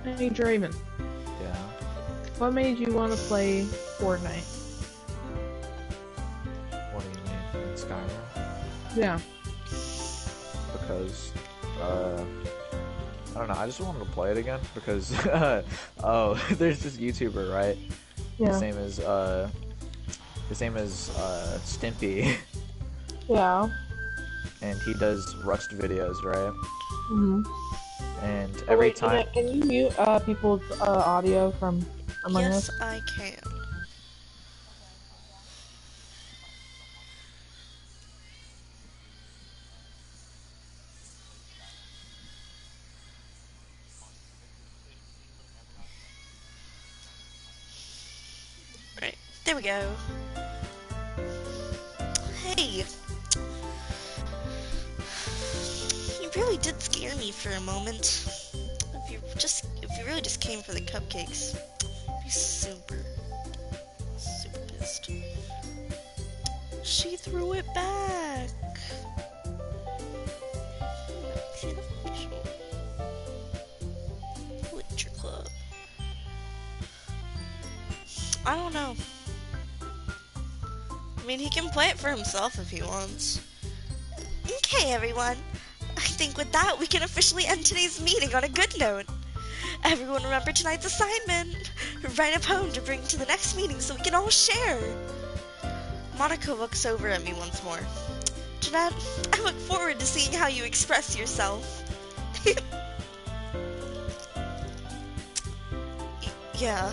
Hey Draven, Yeah. what made you want to play Fortnite? What do you mean? In Skyrim? Yeah. Because, I don't know, I just wanted to play it again because, oh, there's this YouTuber, right? His Yeah. name is, Stimpy, Yeah. and he does Rust videos, right? Mm-hmm. And Oh every wait, time, can you mute people's audio from Among Yes, Us? I can. Right, there we go. Hey, you really did scare me for a moment. If you really just came for the cupcakes, I'd be super pissed. She threw it back. Literature club. I don't know. I mean, he can play it for himself if he wants. Okay, everyone. I think with that, we can officially end today's meeting on a good note. Everyone remember tonight's assignment. Write a poem to bring to the next meeting so we can all share. Monica looks over at me once more. Jeanette, I look forward to seeing how you express yourself. Yeah.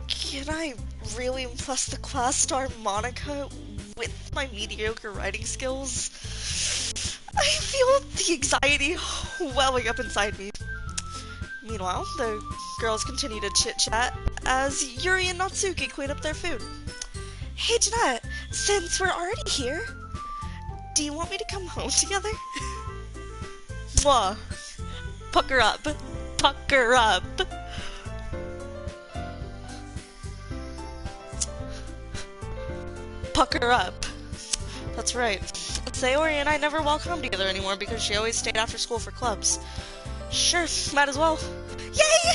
Can I really impress the class star Monica with my mediocre writing skills? I feel the anxiety welling up inside me. Meanwhile, the girls continue to chit-chat as Yuri and Natsuki clean up their food. Hey Jeanette, since we're already here, do you want me to come home together? Mwah. Pucker up. Pucker up. Pucker up. That's right. Sayori and I never walk home together anymore because she always stayed after school for clubs. Sure, might as well. Yay!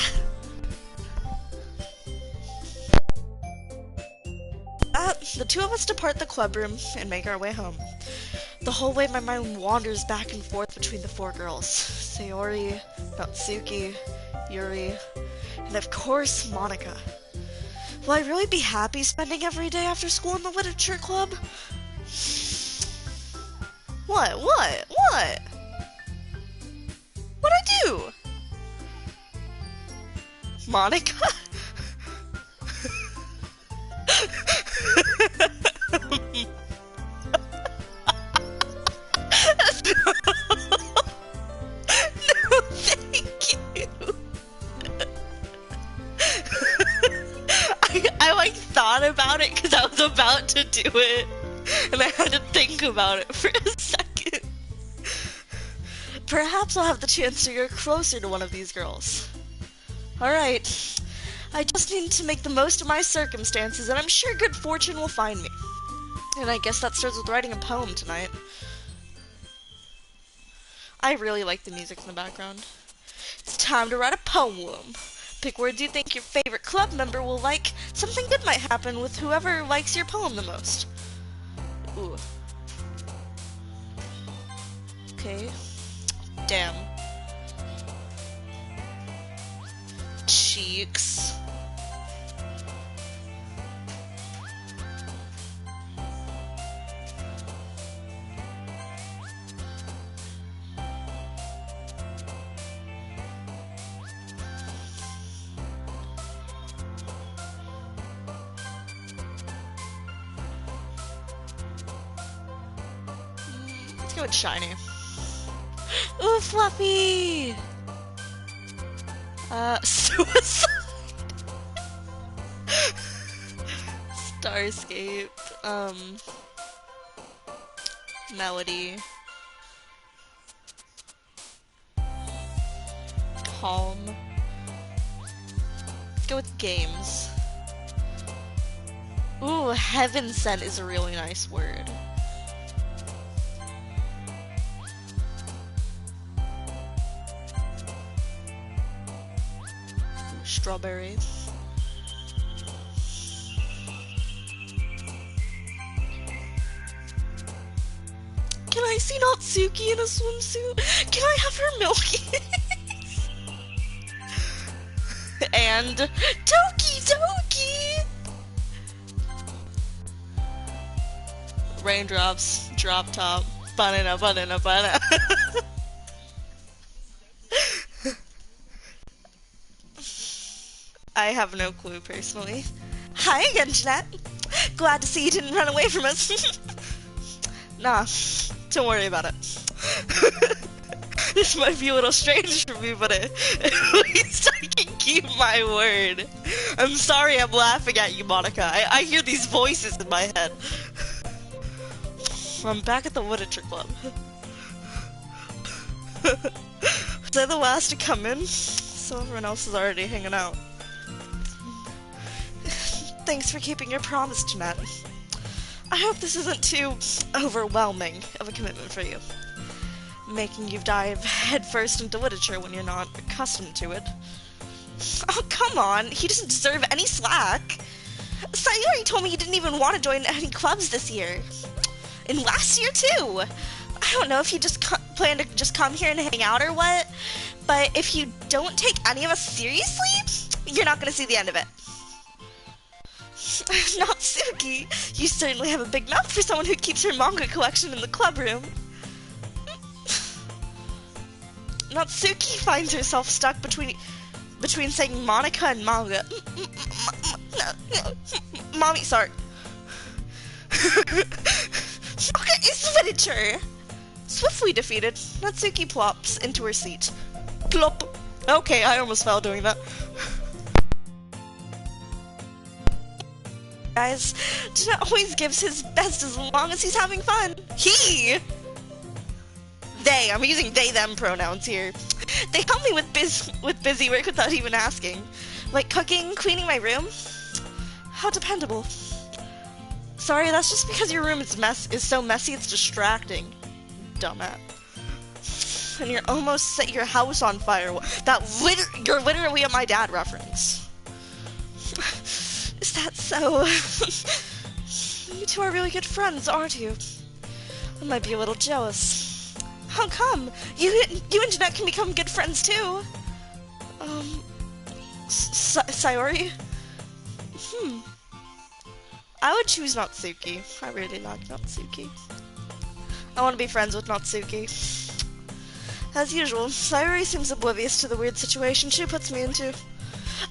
The two of us depart the club room and make our way home. The whole way my mind wanders back and forth between the four girls. Sayori, Natsuki, Yuri, and of course Monica. Will I really be happy spending every day after school in the literature club? What? What'd I do? Monica? No, thank you. I like thought about it because I was about to do it, and I had to think about it for a second. Perhaps I'll have the chance to get closer to one of these girls. Alright, I just need to make the most of my circumstances, and I'm sure good fortune will find me. And I guess that starts with writing a poem tonight. I really like the music in the background. It's time to write a poem. Pick words you think your favorite club member will like. Something good might happen with whoever likes your poem the most. Ooh. Okay. Damn. Cheeks. Let's go with shiny. Ooh, Fluffy! Suicide! Starscape, Melody. Calm. Let's go with games. Ooh, Heaven Sent is a really nice word. Strawberry. Can I see Natsuki in a swimsuit? Can I have her milky? And Doki! Raindrops, drop top, banana. I have no clue, personally. Hi again, Jeanette. Glad to see you didn't run away from us. Nah, don't worry about it. This might be a little strange for me, but at least I can keep my word. I'm sorry I'm laughing at you, Monica. I hear these voices in my head. I'm back at the literature club. Was I the last to come in? So everyone else is already hanging out. Thanks for keeping your promise, Jeanette. I hope this isn't too overwhelming of a commitment for you. Making you dive headfirst into literature when you're not accustomed to it. Oh, come on! He doesn't deserve any slack! Sayori told me he didn't even want to join any clubs this year. And last year, too! I don't know if you just plan to just come here and hang out or what, but if you don't take any of us seriously, you're not going to see the end of it. Natsuki, you certainly have a big mouth for someone who keeps her manga collection in the club room. Natsuki finds herself stuck between saying Monica and manga. Mommy, sorry. Manga is literature! Swiftly defeated, Natsuki plops into her seat. Plop. Okay, I almost fell doing that. Guys, Jeanette always gives his best as long as he's having fun. He! They, I'm using they, them pronouns here. They help me with busy work without even asking. Like cooking, cleaning my room. How dependable. Sorry, that's just because your room is so messy it's distracting. Dumbass. And you're almost set your house on fire. You're literally a my dad reference. Is that so? You two are really good friends, aren't you? I might be a little jealous. How come? You and Jeanette can become good friends too. Sayori? I would choose Natsuki. I really like Natsuki. I want to be friends with Natsuki. As usual, Sayori seems oblivious to the weird situation she puts me into.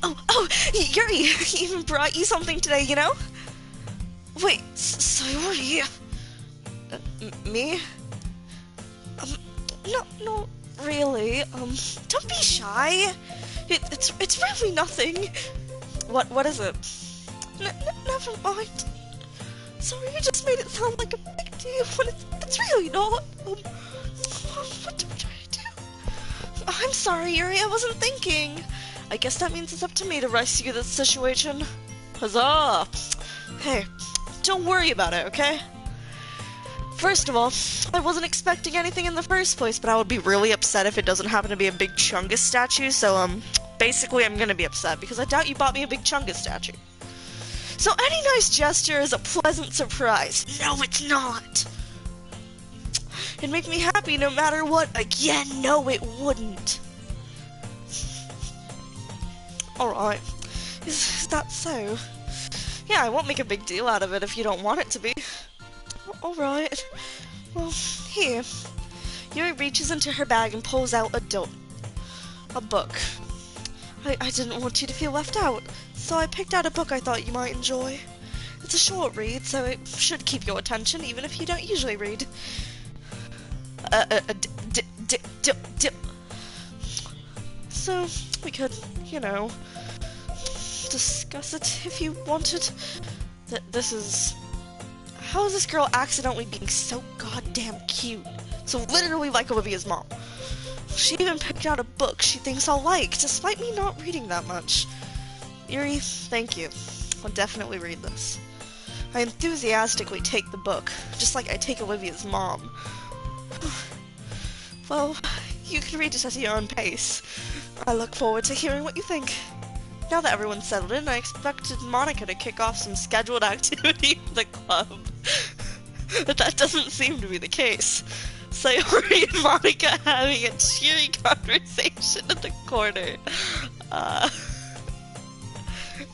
Oh, Yuri, he even brought you something today, you know? Wait, Sayori... me? No, really, don't be shy. It's really nothing. What is it? Never mind. Sorry, you just made it sound like a big deal when it's really not. What do I do? I'm sorry, Yuri, I wasn't thinking. I guess that means it's up to me to rescue this situation. Huzzah! Hey, don't worry about it, okay? First of all, I wasn't expecting anything in the first place, but I would be really upset if it doesn't happen to be a big Chungus statue, so, basically I'm gonna be upset, because I doubt you bought me a big Chungus statue. So any nice gesture is a pleasant surprise. No, it's not! It'd make me happy no matter what. Again, no, it wouldn't. Alright. Is that so? Yeah, I won't make a big deal out of it if you don't want it to be. Alright. Well, here. Yuri reaches into her bag and pulls out a book. I didn't want you to feel left out, so I picked out a book I thought you might enjoy. It's a short read, so it should keep your attention even if you don't usually read. So, we could, you know, discuss it if you wanted. This is... How is this girl accidentally being so goddamn cute? So literally like Olivia's mom. She even picked out a book she thinks I'll like, despite me not reading that much. Yuri, thank you. I'll definitely read this. I enthusiastically take the book, just like I take Olivia's mom. Well, you can read it at your own pace. I look forward to hearing what you think. Now that everyone's settled in, I expected Monica to kick off some scheduled activity for the club. But that doesn't seem to be the case. Sayori and Monica having a cheery conversation in the corner.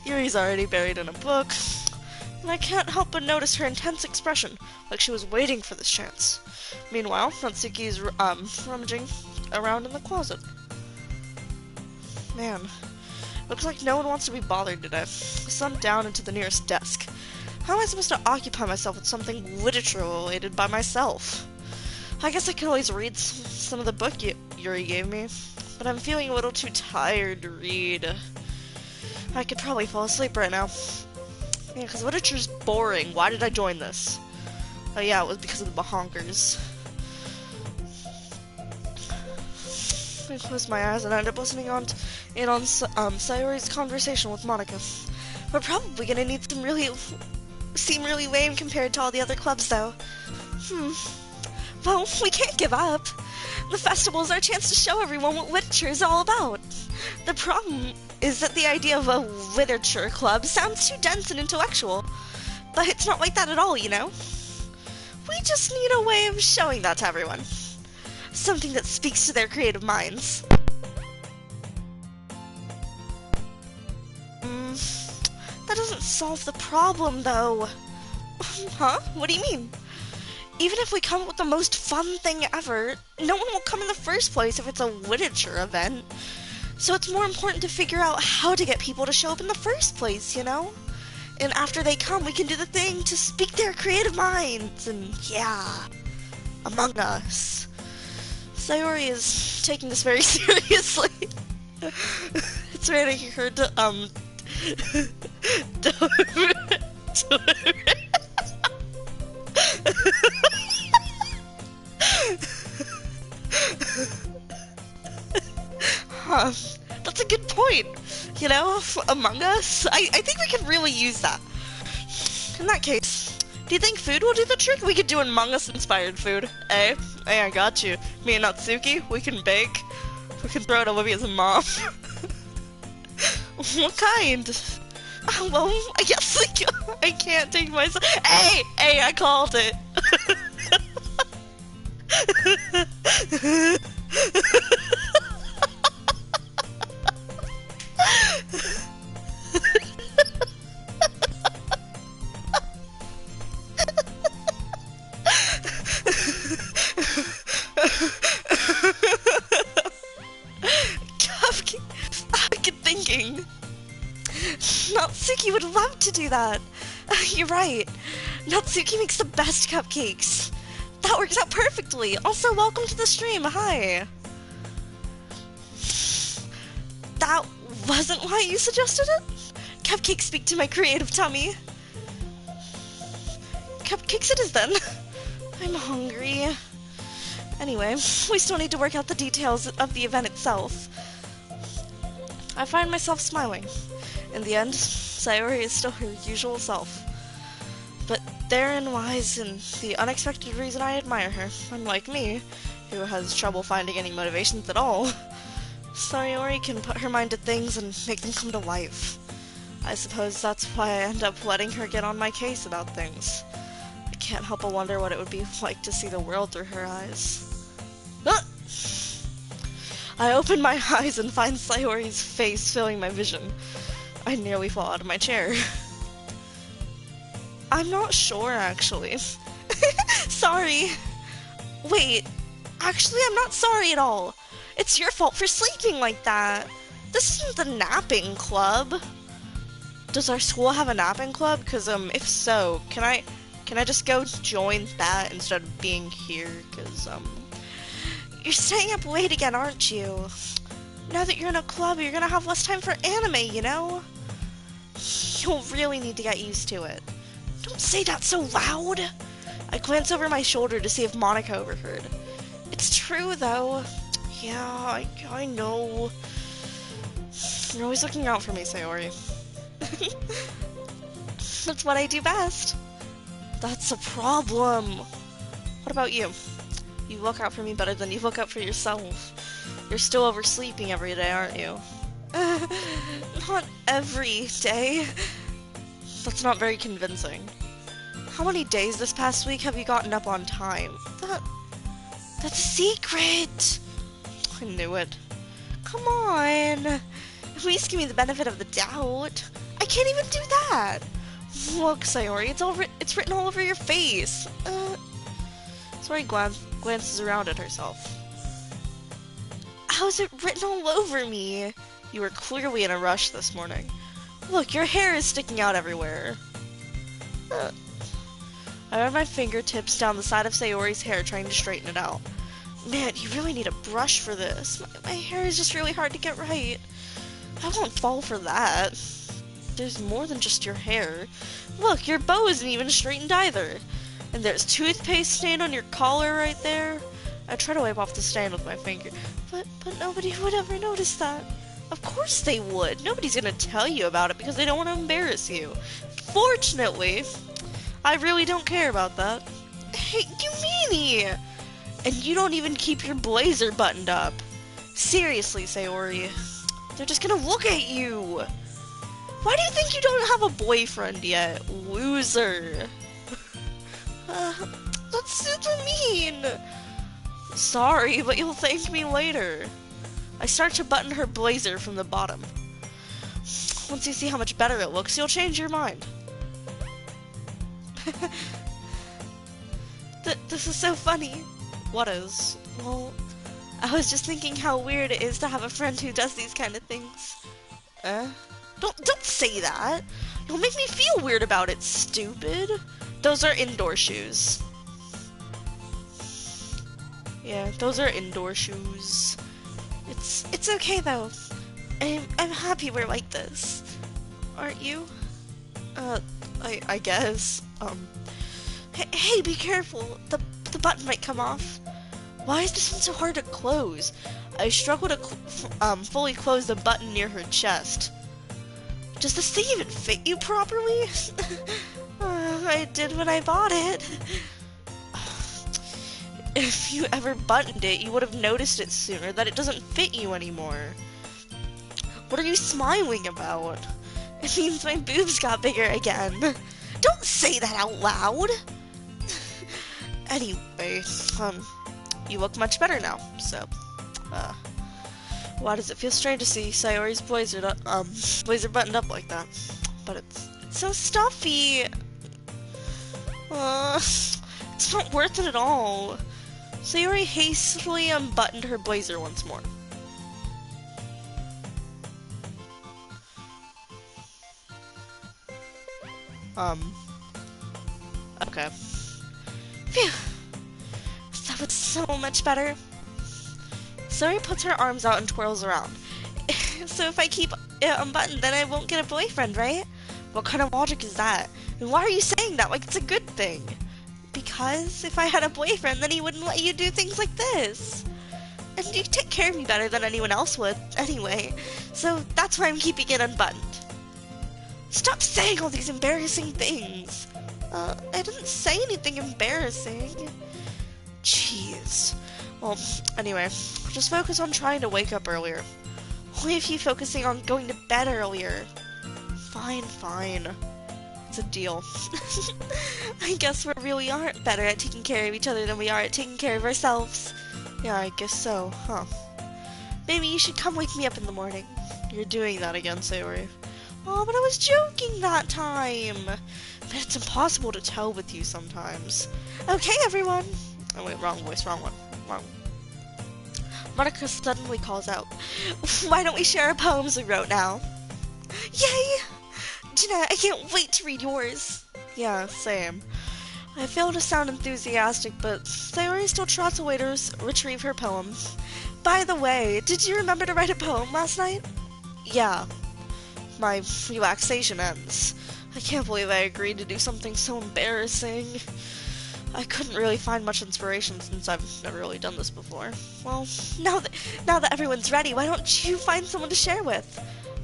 Yuri's already buried in a book, and I can't help but notice her intense expression, like she was waiting for this chance. Meanwhile, Natsuki's rummaging around in the closet. Man, looks like no one wants to be bothered today, so I'm down into the nearest desk. How am I supposed to occupy myself with something literature-related by myself? I guess I can always read some of the book Yuri gave me, but I'm feeling a little too tired to read. I could probably fall asleep right now. Yeah, because literature's boring. Why did I join this? Oh yeah, it was because of the Bahonkers. I closed my eyes and I ended up listening on Sayori's conversation with Monica. We're probably gonna need seem really lame compared to all the other clubs, though. Well, we can't give up. The festival is our chance to show everyone what literature is all about. The problem is that the idea of a literature club sounds too dense and intellectual. But it's not like that at all, you know? We just need a way of showing that to everyone. Something that speaks to their creative minds. That doesn't solve the problem, though. Huh? What do you mean? Even if we come up with the most fun thing ever, no one will come in the first place if it's a literature event. So it's more important to figure out how to get people to show up in the first place, you know? And after they come, we can do the thing to speak their creative minds, and yeah, Among Us. Sayori is taking this very seriously. It's making her That's a good point. You know, Among Us, I think we could really use that. In that case, do you think food will do the trick? We could do Among Us inspired food. Hey, I got you. Me and Natsuki, we can bake. We can throw it at Olivia's mom. What kind? Well, I guess I can't take myself. Hey, I called it. Natsuki would love to do that. You're right. Natsuki makes the best cupcakes. That works out perfectly. Also, welcome to the stream. Hi. That wasn't why you suggested it? Cupcakes speak to my creative tummy. Cupcakes it is then. I'm hungry. Anyway, we still need to work out the details of the event itself. I find myself smiling. In the end, Sayori is still her usual self. But therein lies in the unexpected reason I admire her, unlike me, who has trouble finding any motivations at all. Sayori can put her mind to things and make them come to life. I suppose that's why I end up letting her get on my case about things. I can't help but wonder what it would be like to see the world through her eyes. Ah! I open my eyes and find Sayori's face filling my vision. I nearly fall out of my chair. I'm not sure, actually. Sorry. Wait, actually, I'm not sorry at all. It's your fault for sleeping like that. This isn't the napping club. Does our school have a napping club? Because, if so, can I just go join that instead of being here? Because, you're staying up late again, aren't you? Now that you're in a club, you're gonna have less time for anime, you know? You'll really need to get used to it. Don't say that so loud! I glance over my shoulder to see if Monica overheard. It's true, though. Yeah, I know. You're always looking out for me, Sayori. That's what I do best. That's a problem. What about you? You look out for me better than you look out for yourself. You're still oversleeping every day, aren't you? Not every day. That's not very convincing. How many days this past week have you gotten up on time? That's a secret! I knew it. Come on! At least give me the benefit of the doubt. I can't even do that! Look, Sayori, it's written all over your face. Sayori glances around at herself. How is it written all over me? You were clearly in a rush this morning. Look, your hair is sticking out everywhere. I run my fingertips down the side of Sayori's hair, trying to straighten it out. Man, you really need a brush for this. My hair is just really hard to get right. I won't fall for that. There's more than just your hair. Look, your bow isn't even straightened either. And there's toothpaste stain on your collar right there. I try to wipe off the stain with my finger, but nobody would ever notice that. Of course they would. Nobody's gonna tell you about it because they don't want to embarrass you. Fortunately, I really don't care about that. Hey, you meanie! And you don't even keep your blazer buttoned up. Seriously, Sayori. They're just gonna look at you. Why do you think you don't have a boyfriend yet? Loser. That's super mean. Sorry, but you'll thank me later. I start to button her blazer from the bottom. Once you see how much better it looks, you'll change your mind. This is so funny. What is? Well, I was just thinking how weird it is to have a friend who does these kind of things. Don't say that. You'll make me feel weird about it, stupid. Those are indoor shoes. Yeah, those are indoor shoes. It's okay though. I'm happy we're like this. Aren't you? I guess. Hey, be careful. The button might come off. Why is this one so hard to close? I struggle to fully close the button near her chest. Does this thing even fit you properly? I did when I bought it. If you ever buttoned it, you would have noticed it sooner that it doesn't fit you anymore. What are you smiling about? It means my boobs got bigger again. Don't say that out loud. Anyway, you look much better now, so, why does it feel strange to see Sayori's blazer buttoned up like that? But it's so stuffy. It's not worth it at all. Sayori hastily unbuttoned her blazer once more. Okay. Phew. That was so much better. Sayori puts her arms out and twirls around. So if I keep it unbuttoned, then I won't get a boyfriend, right? What kind of logic is that? And why are you saying that like it's a good thing? Because if I had a boyfriend, then he wouldn't let you do things like this. And you take care of me better than anyone else would, anyway. So that's why I'm keeping it unbuttoned. Stop saying all these embarrassing things. I didn't say anything embarrassing. Jeez. Well, anyway, just focus on trying to wake up earlier. Only if you focusing on going to bed earlier. Fine. It's a deal. I guess we really aren't better at taking care of each other than we are at taking care of ourselves. Yeah, I guess so, huh? Maybe you should come wake me up in the morning. You're doing that again, Sayori. Oh, but I was joking that time. But it's impossible to tell with you sometimes. Okay, everyone. Oh wait, wrong voice, wrong one. Wrong. Monica suddenly calls out, "Why don't we share our poems we wrote now?" Yay! Jeanette, I can't wait to read yours. Yeah, same. I fail to sound enthusiastic, but Sayori still trots away to retrieve her poem. By the way, did you remember to write a poem last night? Yeah. My relaxation ends. I can't believe I agreed to do something so embarrassing. I couldn't really find much inspiration since I've never really done this before. Well, now that everyone's ready, why don't you find someone to share with?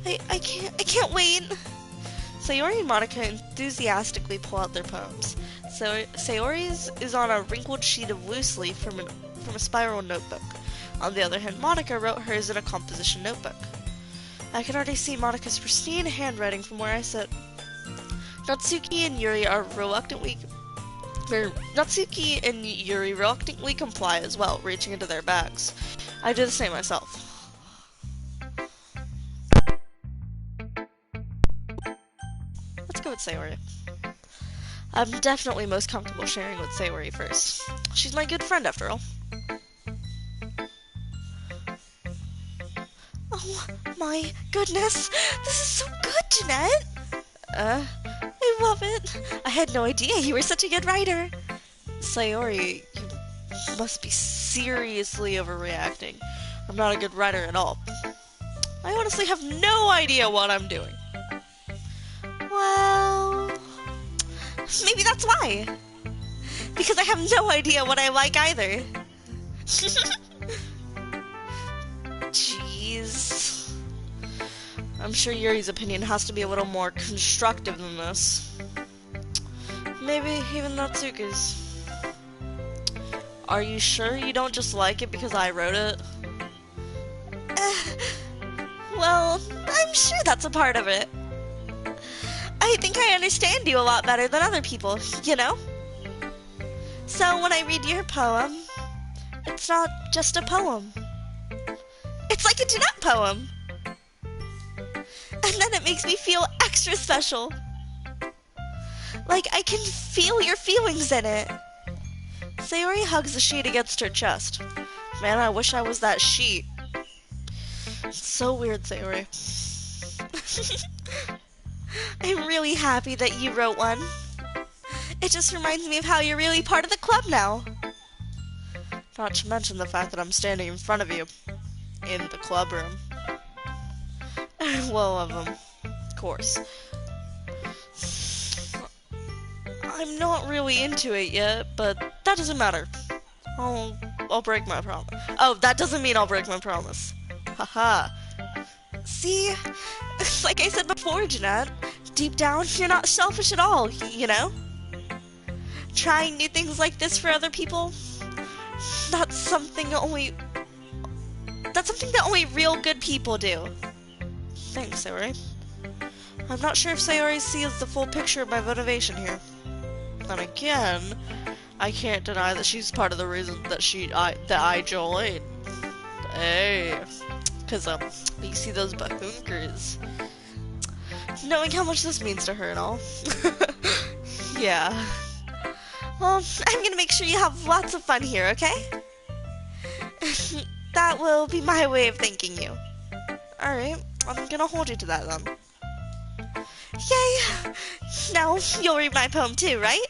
I can't wait. Sayori and Monica enthusiastically pull out their poems. So Sayori's is on a wrinkled sheet of loose leaf from a spiral notebook. On the other hand, Monica wrote hers in a composition notebook. I can already see Monika's pristine handwriting from where I sit. Natsuki and Yuri reluctantly comply as well, reaching into their bags. I do the same myself. Let's go with Sayori. I'm definitely most comfortable sharing with Sayori first. She's my good friend, after all. Oh my goodness! This is so good, Jeanette! I love it! I had no idea you were such a good writer! Sayori, you must be seriously overreacting. I'm not a good writer at all. I honestly have no idea what I'm doing. Well, maybe that's why. Because I have no idea what I like either. Jeez. I'm sure Yuri's opinion has to be a little more constructive than this. Maybe even Natsuki's. Are you sure you don't just like it because I wrote it? Well, I'm sure that's a part of it. I think I understand you a lot better than other people, you know? So when I read your poem, it's not just a poem. It's like a Jeanette poem. And then it makes me feel extra special. Like I can feel your feelings in it. Sayori hugs the sheet against her chest. Man, I wish I was that sheet. It's so weird, Sayori. I'm really happy that you wrote one. It just reminds me of how you're really part of the club now. Not to mention the fact that I'm standing in front of you. In the club room. Well, of course. I'm not really into it yet, but that doesn't matter. I'll break my promise. Oh, that doesn't mean I'll break my promise. Haha. See? Like I said before, Jeanette, deep down, you're not selfish at all, you know? Trying new things like this for other people, that's something that only real good people do. Thanks, Sayori. I'm not sure if Sayori sees the full picture of my motivation here. Then again, I can't deny that she's part of the reason that I joined. Hey. Cause, you see those bahunkers. Knowing how much this means to her and all. Yeah. Well, I'm gonna make sure you have lots of fun here, okay? That will be my way of thanking you. Alright, I'm gonna hold you to that then. Yay! Now, you'll read my poem too, right?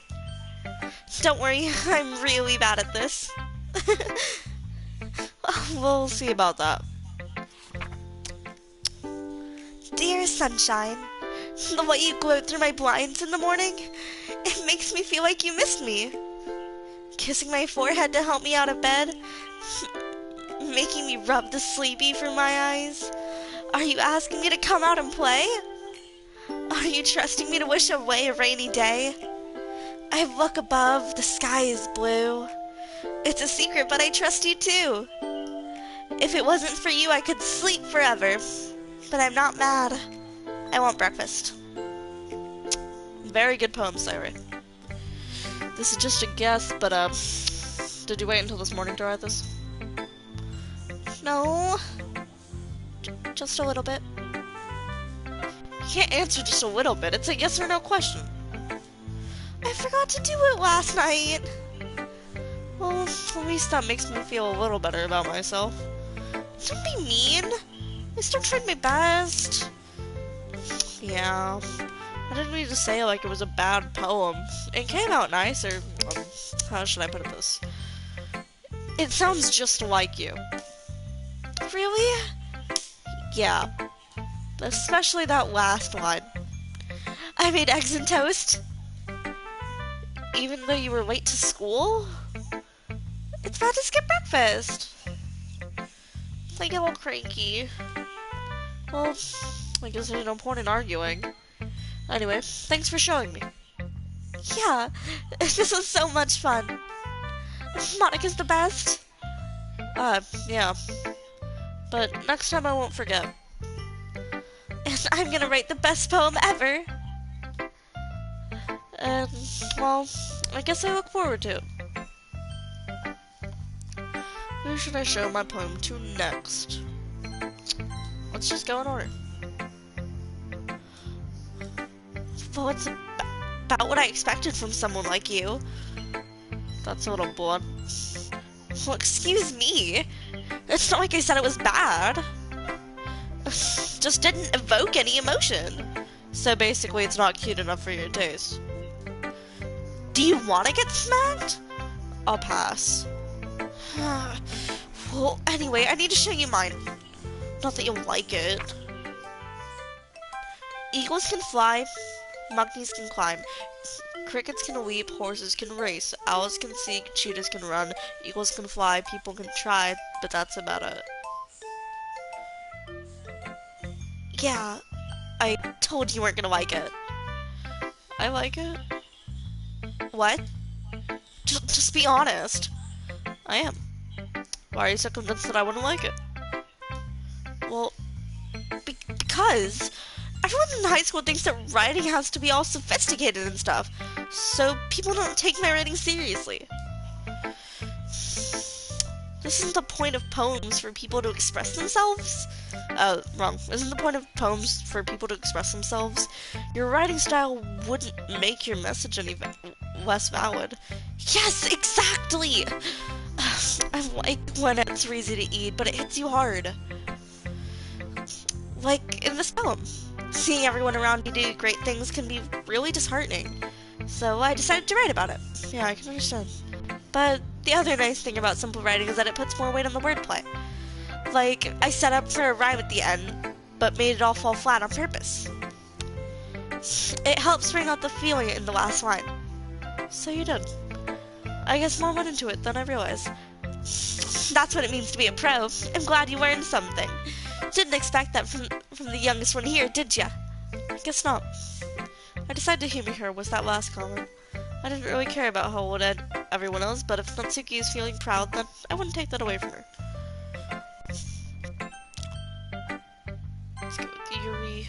Don't worry, I'm really bad at this. We'll see about that. Dear sunshine, the way you glow through my blinds in the morning, it makes me feel like you missed me. Kissing my forehead to help me out of bed, making me rub the sleepy from my eyes. Are you asking me to come out and play? Are you trusting me to wish away a rainy day? I look above, the sky is blue. It's a secret, but I trust you too. If it wasn't for you, I could sleep forever. But I'm not mad. I want breakfast. Very good poem, Sayori. This is just a guess, but, did you wait until this morning to write this? No. Just a little bit. You can't answer just a little bit. It's a yes or no question. I forgot to do it last night. Well, at least that makes me feel a little better about myself. Don't be mean. I still tried my best. Yeah. I didn't mean to say like it was a bad poem. It came out nice, or how should I put it this? It sounds just like you. Really? Yeah. Especially that last line. I made eggs and toast. Even though you were late to school? It's bad to skip breakfast. I get all cranky. Well, I guess there's no point in arguing. Anyway, thanks for showing me. Yeah, this was so much fun. Monika's the best. Yeah. But next time I won't forget. I'm gonna write the best poem ever. And, well, I guess I look forward to it. Who should I show my poem to next? Let's just go in order. Well, it's about what I expected from someone like you. That's a little blunt. Well, excuse me. It's not like I said it was bad. Just didn't evoke any emotion. So basically, it's not cute enough for your taste. Do you want to get smacked? I'll pass. Well, anyway, I need to show you mine. Not that you'll like it. Eagles can fly, monkeys can climb, crickets can weep, horses can race, owls can seek, cheetahs can run, eagles can fly, people can try, but that's about it. Yeah, I told you weren't gonna like it. I like it? What? Just be honest. I am. Why are you so convinced that I wouldn't like it? Well, because everyone in high school thinks that writing has to be all sophisticated and stuff, so people don't take my writing seriously. This isn't the point of poems for people to express themselves? Wrong. Isn't the point of poems for people to express themselves? Your writing style wouldn't make your message any less valid. Yes, exactly! I like when it's easy to eat, but it hits you hard. Like in this poem. Seeing everyone around you do great things can be really disheartening. So I decided to write about it. Yeah, I can understand. But the other nice thing about simple writing is that it puts more weight on the wordplay. Like, I set up for a rhyme at the end, but made it all fall flat on purpose. It helps bring out the feeling in the last line. So you did. I guess more went into it than I realized. That's what it means to be a pro. I'm glad you learned something. Didn't expect that from the youngest one here, did ya? I guess not. I decided to humor her with that last comment. I didn't really care about how it would everyone else, but if Natsuki is feeling proud, then I wouldn't take that away from her. Let's go with Yuri.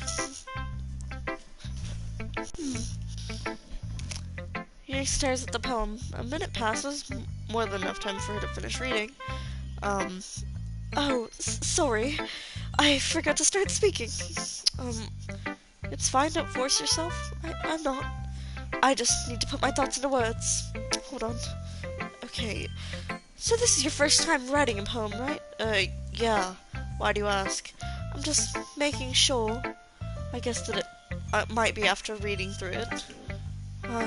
Yuri stares at the poem. A minute passes, more than enough time for her to finish reading. Oh, sorry. I forgot to start speaking. It's fine, don't force yourself. I'm not. I just need to put my thoughts into words. Hold on. Okay. So this is your first time writing a poem, right? Yeah. Why do you ask? I'm just making sure. I guess that it might be after reading through it.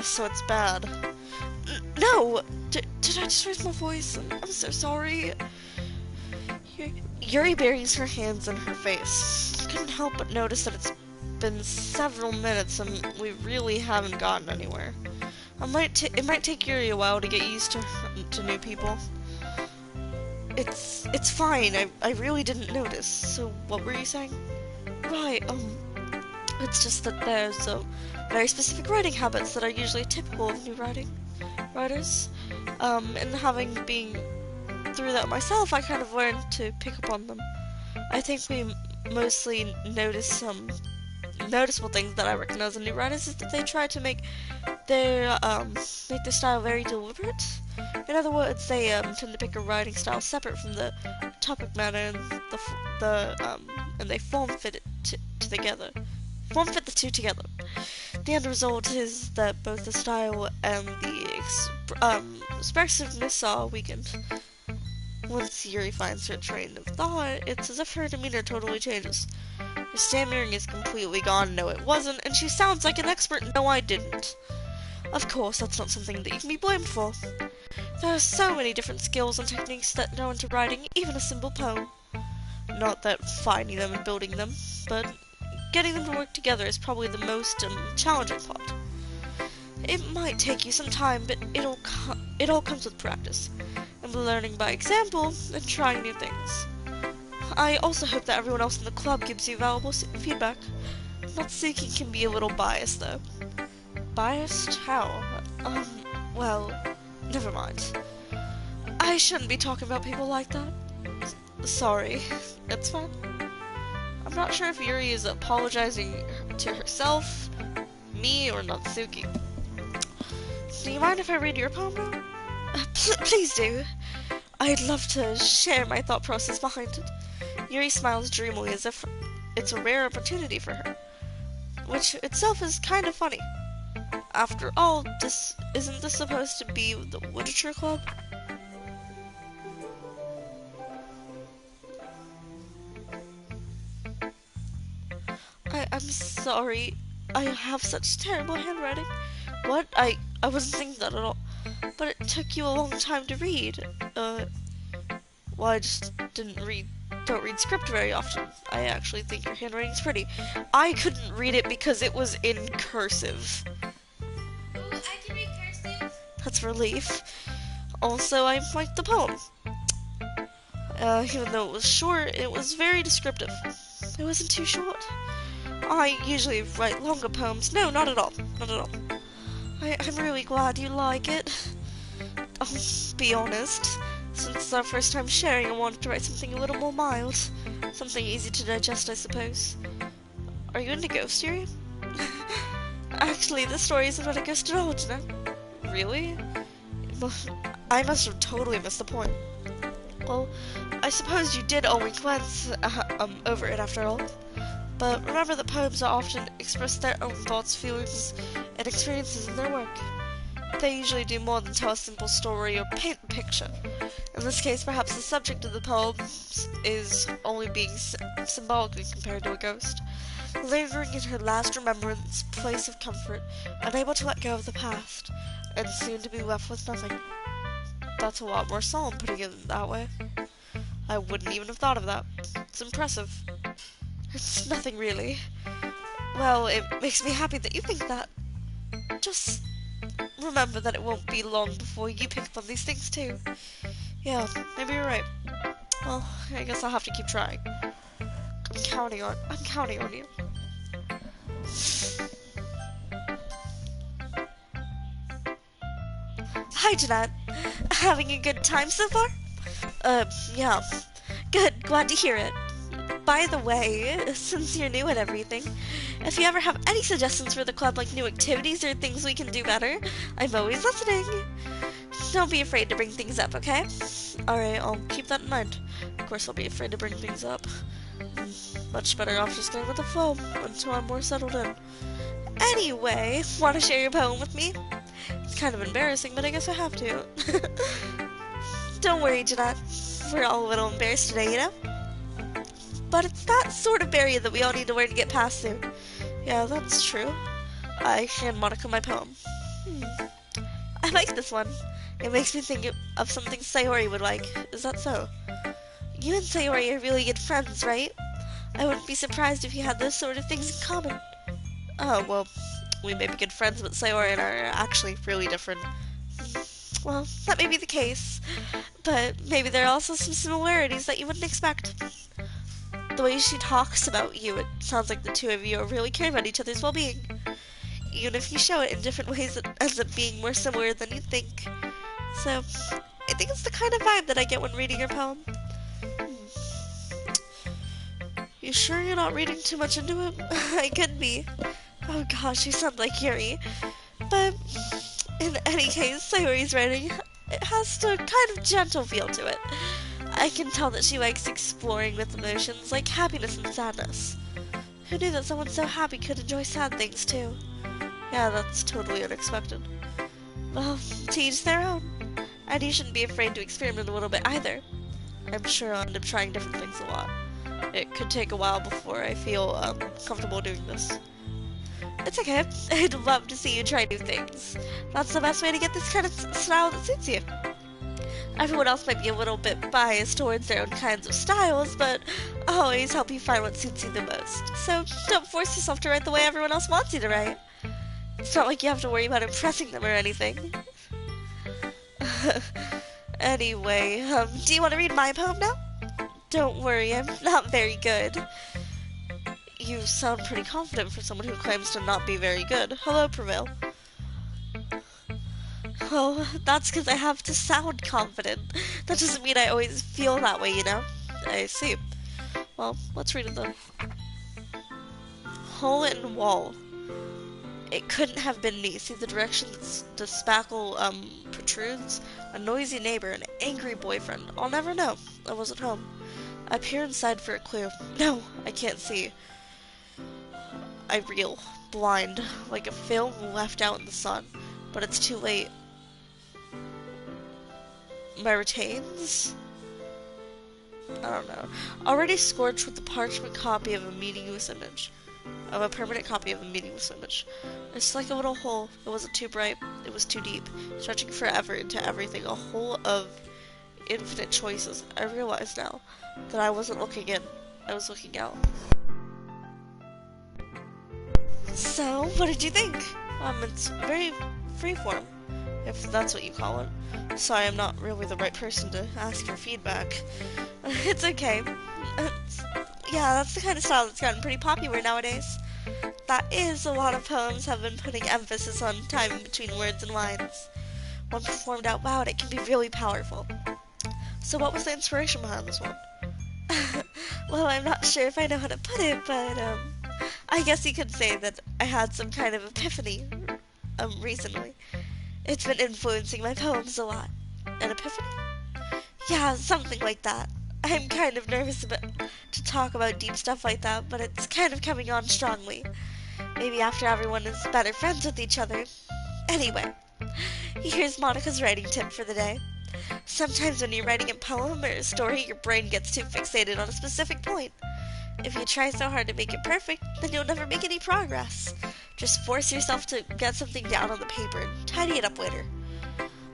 So it's bad. No! Did I just raise my voice? I'm so sorry. Yuri buries her hands in her face. I couldn't help but notice that it's been several minutes and we really haven't gotten anywhere. It might take Yuri a while to get used to new people. It's fine. I really didn't notice. So what were you saying? Right. It's just that there's very specific writing habits that are usually typical of new writers. And having been through that myself, I kind of learned to pick up on them. I think we mostly notice some noticeable things that I recognize in new writers is that they try to make their style very deliberate. In other words, they tend to pick a writing style separate from the topic matter and and they form fit it together. Form fit the two together. The end result is that both the style and the expressiveness are weakened. Once Yuri finds her train of thought, it's as if her demeanor totally changes. Her stammering is completely gone, no it wasn't, and she sounds like an expert, no I didn't. Of course, that's not something that you can be blamed for. There are so many different skills and techniques that go into writing even a simple poem. Not that finding them and building them, but getting them to work together is probably the most challenging part. It might take you some time, but it all comes with practice, and learning by example, and trying new things. I also hope that everyone else in the club gives you valuable feedback. Not seeking can be a little biased, though. Biased? How? Well, never mind. I shouldn't be talking about people like that. Sorry. It's fine. I'm not sure if Yuri is apologizing to herself, me, or Natsuki. Do you mind if I read your poem now? Please do. I'd love to share my thought process behind it. Yuri smiles dreamily as if it's a rare opportunity for her, which itself is kind of funny. After all, isn't this supposed to be the literature club? I'm sorry. I have such terrible handwriting. What? I wasn't thinking that at all. But it took you a long time to read. Well, I just don't read script very often. I actually think your handwriting's pretty. I couldn't read it because it was in cursive. Ooh, I can read cursive. That's a relief. Also, I liked the poem. Even though it was short, it was very descriptive. It wasn't too short. I usually write longer poems. No, not at all. Not at all. I'm really glad you like it. I'll be honest. Since it's our first time sharing, I wanted to write something a little more mild. Something easy to digest, I suppose. Are you into ghost theory? Actually, this story isn't about a ghost at all, isn't it? Really? I must have totally missed the point. Well, I suppose you did only glance over it after all. But remember that poems often express their own thoughts, feelings, and experiences in their work. They usually do more than tell a simple story or paint a picture. In this case, perhaps the subject of the poem is only being symbolically compared to a ghost, lingering in her last remembrance, place of comfort, unable to let go of the past, and soon to be left with nothing. That's a lot more solemn putting it that way. I wouldn't even have thought of that. It's impressive. It's nothing really. Well, it makes me happy that you think that. Just remember that it won't be long before you pick up on these things too. Yeah, maybe you're right. Well, I guess I'll have to keep trying. I'm counting on you. Hi, Jeanette. Having a good time so far? Yeah. Good, glad to hear it. By the way, since you're new at everything, if you ever have any suggestions for the club, like new activities or things we can do better, I'm always listening. Don't be afraid to bring things up, okay? Alright, I'll keep that in mind. Of course I'll be afraid to bring things up. Much better off just going with the flow until I'm more settled in. Anyway, want to share your poem with me? It's kind of embarrassing, but I guess I have to. Don't worry, Jeanette. We're all a little embarrassed today, you know? But it's that sort of barrier that we all need to learn to get past soon. Yeah, that's true. I hand Monica my poem. I like this one. It makes me think of something Sayori would like. Is that so? You and Sayori are really good friends, right? I wouldn't be surprised if you had those sort of things in common. Oh, well, we may be good friends, but Sayori and I are actually really different. Well, that may be the case, but maybe there are also some similarities that you wouldn't expect. The way she talks about you, it sounds like the two of you are really caring about each other's well-being. Even if you show it in different ways, it ends up being more similar than you think. So, I think it's the kind of vibe that I get when reading your poem. You sure you're not reading too much into it? I could be. Oh gosh, you sound like Yuri. But, in any case, Sayori's writing, it has a kind of gentle feel to it. I can tell that she likes exploring with emotions like happiness and sadness. Who knew that someone so happy could enjoy sad things too? Yeah, that's totally unexpected. Well, to each their own. And you shouldn't be afraid to experiment a little bit either. I'm sure I'll end up trying different things a lot. It could take a while before I feel comfortable doing this. It's okay. I'd love to see you try new things. That's the best way to get this kind of style that suits you. Everyone else might be a little bit biased towards their own kinds of styles, but I'll always help you find what suits you the most. So don't force yourself to write the way everyone else wants you to write. It's not like you have to worry about impressing them or anything. Anyway, do you want to read my poem now? Don't worry, I'm not very good. You sound pretty confident for someone who claims to not be very good. Hello, Prevail. Oh, that's because I have to sound confident. That doesn't mean I always feel that way, you know? I see. Well, Well, let's read it then. Hole in wall. It couldn't have been me. See the direction the spackle protrudes? A noisy neighbor, an angry boyfriend. I'll never know. I wasn't home. I peer inside for a clue. No, I can't see. I reel, blind, like a film left out in the sun. But it's too late. My retains? I don't know. Already scorched with the parchment copy of a meaningless image. Of a permanent copy of a meaningless image. It's like a little hole. It wasn't too bright. It was too deep. Stretching forever into everything. A hole of infinite choices. I realize now that I wasn't looking in. I was looking out. So, what did you think? It's very freeform, if that's what you call it. Sorry, I'm not really the right person to ask for feedback. It's okay. Yeah, that's the kind of style that's gotten pretty popular nowadays. That is, a lot of poems have been putting emphasis on timing between words and lines. When performed out loud, it can be really powerful. So what was the inspiration behind this one? Well, I'm not sure if I know how to put it, but, I guess you could say that I had some kind of epiphany, recently. It's been influencing my poems a lot. An epiphany? Yeah, something like that. I'm kind of nervous to talk about deep stuff like that, but it's kind of coming on strongly. Maybe after everyone is better friends with each other. Anyway, here's Monica's writing tip for the day. Sometimes when you're writing a poem or a story, your brain gets too fixated on a specific point. If you try so hard to make it perfect, then you'll never make any progress. Just force yourself to get something down on the paper and tidy it up later.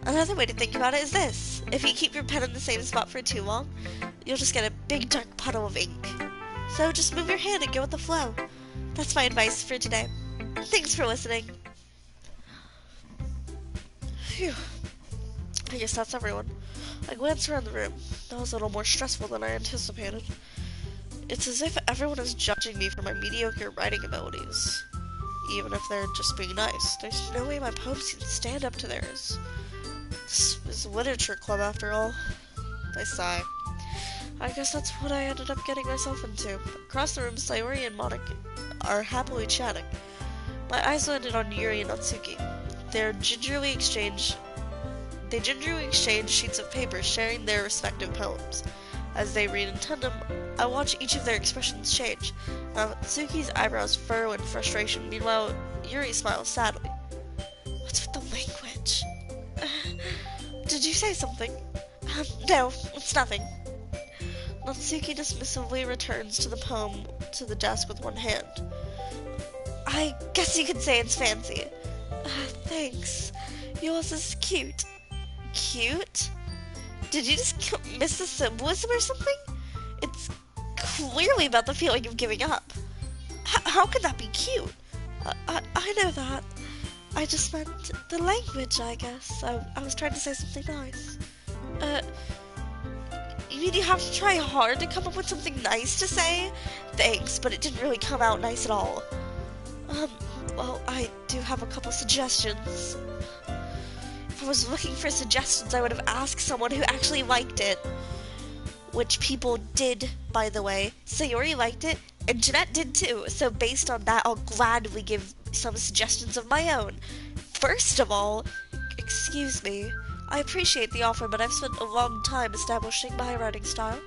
Another way to think about it is this. If you keep your pen in the same spot for too long, you'll just get a big dark puddle of ink. So just move your hand and go with the flow. That's my advice for today. Thanks for listening. Phew. I guess that's everyone. I glanced around the room. That was a little more stressful than I anticipated. It's as if everyone is judging me for my mediocre writing abilities. Even if they're just being nice. There's no way my poems can stand up to theirs. This is a literature club after all. I sigh. I guess that's what I ended up getting myself into. Across the room, Sayori and Monica are happily chatting. My eyes landed on Yuri and Natsuki. They gingerly exchange sheets of paper, sharing their respective poems. As they read in tandem, I watch each of their expressions change. Natsuki's eyebrows furrow in frustration. Meanwhile, Yuri smiles sadly. What's with the language? Did you say something? No, it's nothing. Natsuki dismissively returns to the poem to the desk with one hand. I guess you could say it's fancy. Thanks. Yours is cute. Cute? Did you just miss the symbolism or something? It's clearly about the feeling of giving up. How could that be cute? I know that. I just meant the language, I guess. I was trying to say something nice. You mean you have to try hard to come up with something nice to say? Thanks, but it didn't really come out nice at all. Well, I do have a couple suggestions. If I was looking for suggestions, I would have asked someone who actually liked it. Which people did, by the way. Sayori liked it, and Jeanette did too. So based on that, I'll gladly give some suggestions of my own. First of all, excuse me, I appreciate the offer, but I've spent a long time establishing my writing style.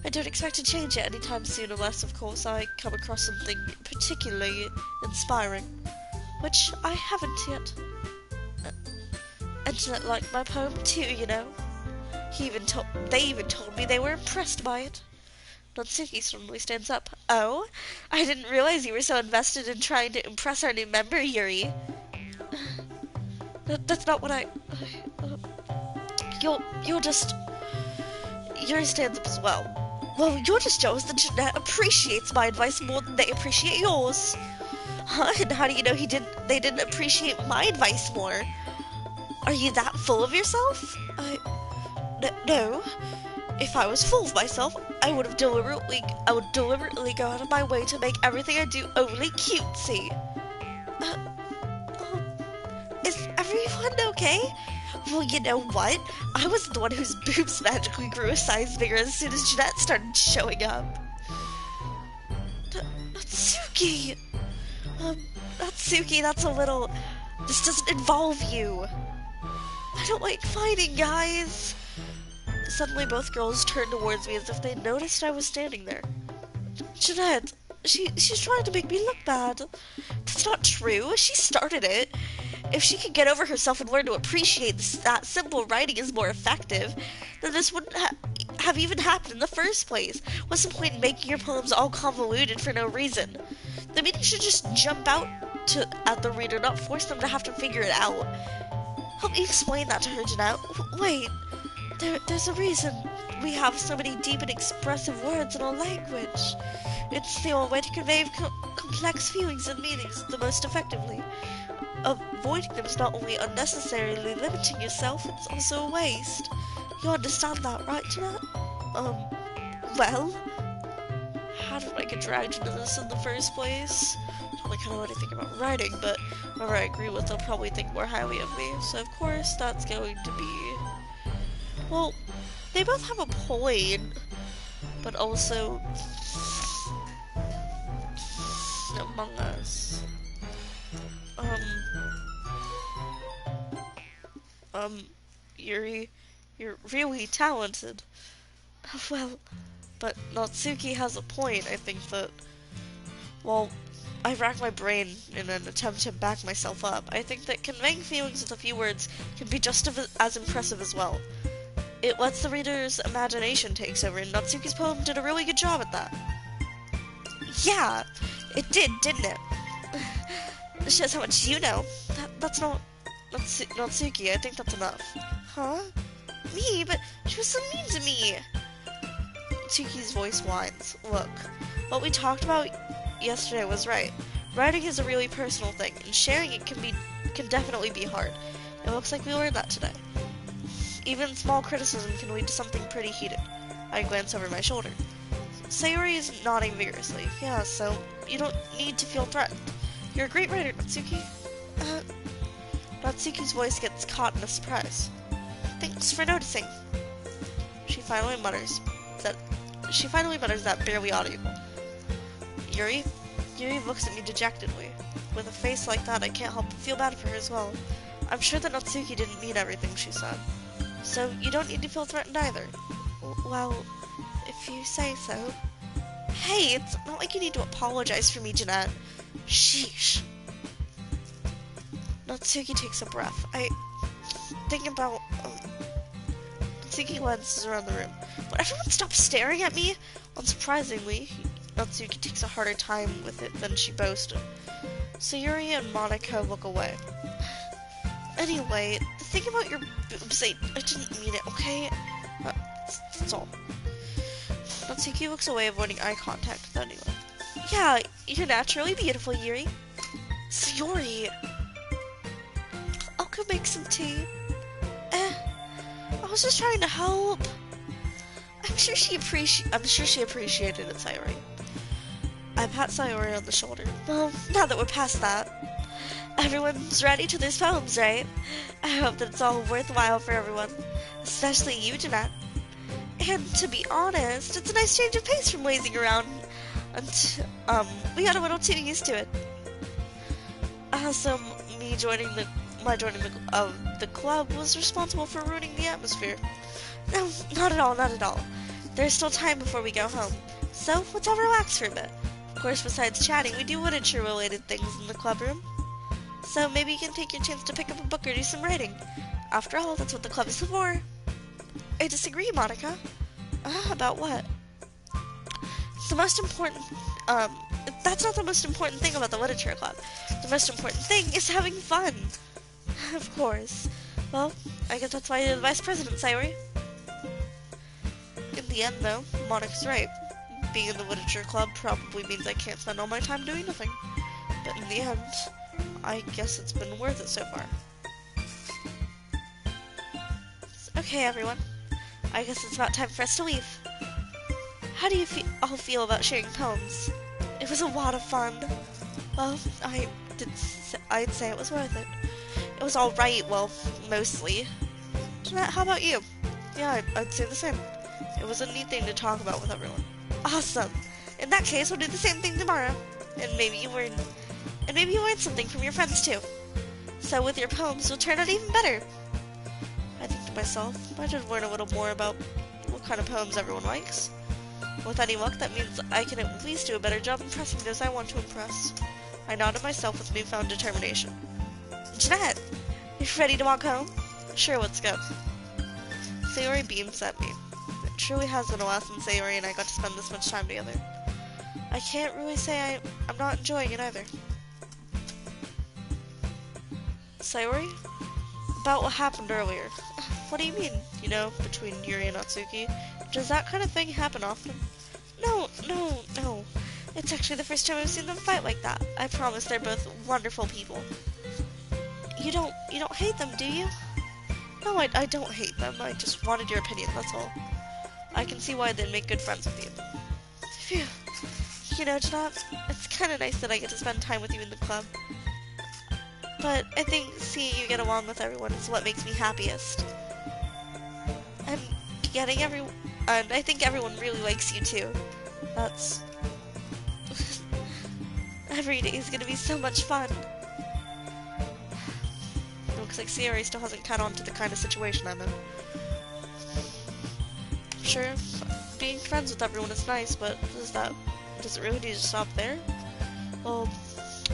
I don't expect to change it anytime soon unless, of course, I come across something particularly inspiring. Which I haven't yet. And Jeanette liked my poem too, you know. They even told me they were impressed by it. Natsuki suddenly stands up. Oh? I didn't realize you were so invested in trying to impress our new member, Yuri. That's not what you're just... Yuri stands up as well. Well, you're just jealous that Jeanette appreciates my advice more than they appreciate yours. Huh? And how do you know they didn't appreciate my advice more? Are you that full of yourself? No. If I was full of myself, I would deliberately go out of my way to make everything I do overly cutesy. Is everyone okay? Well, you know what? I wasn't the one whose boobs magically grew a size bigger as soon as Jeanette started showing up. Natsuki! Natsuki, that's a little... This doesn't involve you. I don't like fighting, guys. Suddenly, both girls turned towards me as if they noticed I was standing there. Jeanette, she's trying to make me look bad. That's not true. She started it. If she could get over herself and learn to appreciate that simple writing is more effective, then this wouldn't have even happened in the first place. What's the point in making your poems all convoluted for no reason? The meaning should just jump out at the reader, not force them to have to figure it out. Help me explain that to her, Jeanette. Wait, there's a reason we have so many deep and expressive words in our language. It's the only way to convey complex feelings and meanings the most effectively. Avoiding them is not only unnecessarily limiting yourself, it's also a waste. You understand that, right, Jeanette? Well? How did I get dragged into this in the first place? I don't really kind of know anything about writing, but whoever I agree with, they'll probably think more highly of me. So, of course, that's going to be... Well, they both have a point, but also... Among Us. Yuri, you're really talented. Well, but Natsuki has a point. I think that, well, I racked my brain in an attempt to back myself up. I think that conveying feelings with a few words can be just as impressive as well. It lets the reader's imagination take over, and Natsuki's poem did a really good job at that. Yeah, it did, didn't it? It shows how much you know. That's not Natsuki. I think that's enough. Huh? Me? But she was so mean to me. Natsuki's voice whines. Look, what we talked about yesterday was right. Writing is a really personal thing, and sharing it can definitely be hard. It looks like we learned that today. Even small criticism can lead to something pretty heated. I glance over my shoulder. Sayori is nodding vigorously. Yeah, so you don't need to feel threatened. You're a great writer, Natsuki. Natsuki's voice gets caught in a surprise. Thanks for noticing. She finally mutters that barely audible. Yuri looks at me dejectedly. With a face like that, I can't help but feel bad for her as well. I'm sure that Natsuki didn't mean everything she said. So you don't need to feel threatened either. Well, if you say so. Hey, it's not like you need to apologize for me, Jeanette. Sheesh. Natsuki takes a breath. I think about... Natsuki glances around the room. Would everyone stop staring at me? Unsurprisingly, Natsuki takes a harder time with it than she boasted. Sayuri and Monica look away. Anyway, the thing about your boobs, I didn't mean it, okay? That's all. Natsuki looks away, avoiding eye contact with anyone. Yeah, you're naturally beautiful, Yuri. Sayuri! I'll go make some tea. I was just trying to help. I'm sure she appreciated it, Sayori. I pat Sayori on the shoulder. Well, now that we're past that, everyone's ready to their poems, right? I hope that it's all worthwhile for everyone, especially you, Jeanette. And to be honest, it's a nice change of pace from lazing around. And we got a little too used to it. So joining the club was responsible for ruining the atmosphere. No, not at all, not at all. There's still time before we go home, so let's all relax for a bit. Of course, besides chatting, we do literature-related things in the club room. So maybe you can take your chance to pick up a book or do some writing. After all, that's what the club is for. I disagree, Monica. About what? The most important, that's not the most important thing about the literature club. The most important thing is having fun. Of course. Well, I guess that's why you're the vice president, Sayori. In the end, though, Monica's right. Being in the literature club probably means I can't spend all my time doing nothing. But in the end, I guess it's been worth it so far. Okay, everyone. I guess it's about time for us to leave. How do you all feel about sharing poems? It was a lot of fun. Well, I'd say it was worth it. It was alright, well, mostly. Jeanette, how about you? Yeah, I'd say the same. It was a neat thing to talk about with everyone. Awesome! In In that case, we'll do the same thing tomorrow. And maybe you learn something from your friends too. So with your poems, you'll turn out even better. I think to myself, I should learn a little more about what kind of poems everyone likes. With any luck, that means I can at least do a better job impressing those I want to impress. I nodded myself with newfound determination. Jeanette, you ready to walk home? Sure, let's go. Sayori beams at me. It truly has been a while since Sayori and I got to spend this much time together. I can't really say I'm not enjoying it either. Sayori? About what happened earlier. What do you mean, between Yuri and Natsuki? Does that kind of thing happen often? No. It's actually the first time I've seen them fight like that. I promise they're both wonderful people. You don't hate them, do you? No, I don't hate them. I just wanted your opinion, that's all. I can see why they'd make good friends with you. Phew. Jeanette, it's kind of nice that I get to spend time with you in the club. But I think seeing you get along with everyone is what makes me happiest. And I think everyone really likes you too. That's... Every day is gonna be so much fun. It looks like Sayori still hasn't caught on to the kind of situation I'm in. Sure, being friends with everyone is nice, but does it really need to stop there? Well,